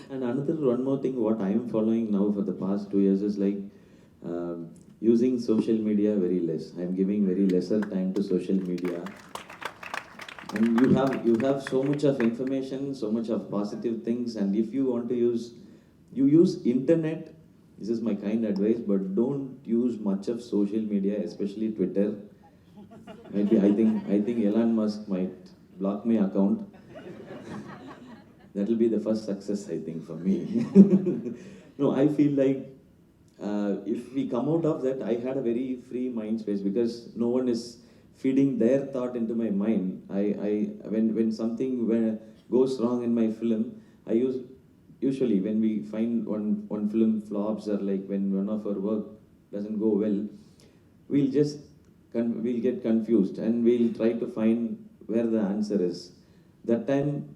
And another one more thing, what I am following now for the past 2 years is like using social media very less. I am giving very lesser time to social media. And you have so much of information, so much of positive things, and if you want to use, you use internet. This is my kind advice, but don't use much of social media, especially Twitter. Maybe I think Elon Musk might block my account. That will be the first success, I think, for me. No, I feel like if we come out of that, I had a very free mind space because no one is feeding their thought into my mind. When something goes wrong in my film, I usually when we find one film flops or like when one of our work doesn't go well, we'll just we'll get confused and we'll try to find where the answer is. That time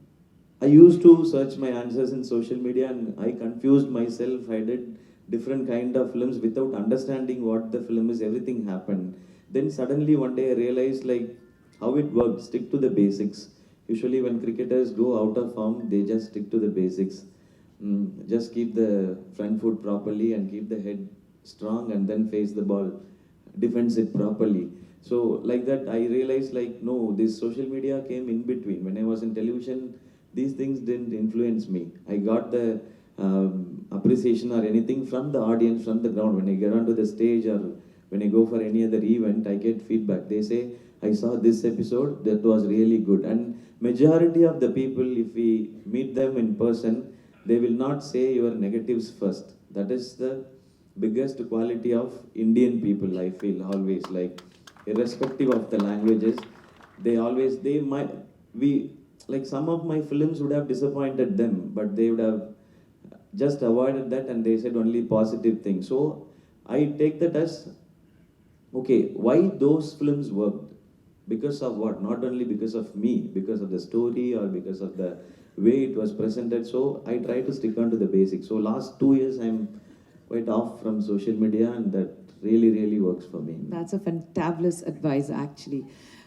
I used to search my answers in social media and I confused myself. I did different kind of films without understanding what the film is. Everything happened. Then suddenly one day I realized like how it works. Stick to the basics. Usually when cricketers go out of form, they just stick to the basics. Just keep the front foot properly and keep the head strong and then face the ball, defends it properly. So like that I realized like no, this social media came in between. When I was in television, these things didn't influence me. I got the appreciation or anything from the audience, from the ground. When I get onto the stage or when I go for any other event, I get feedback. They say, I saw this episode, that was really good. And majority of the people, if we meet them in person, they will not say your negatives first. That is the biggest quality of Indian people, I feel always. Like, irrespective of the languages, they might, we, like some of my films would have disappointed them, but they would have just avoided that and they said only positive things. So I take that as okay, why those films worked? Because of what? Not only because of me, because of the story or because of the way it was presented. So I try to stick on to the basics. So last 2 years I'm quite off from social media and that really, really works for me. That's a fantabulous advice, actually.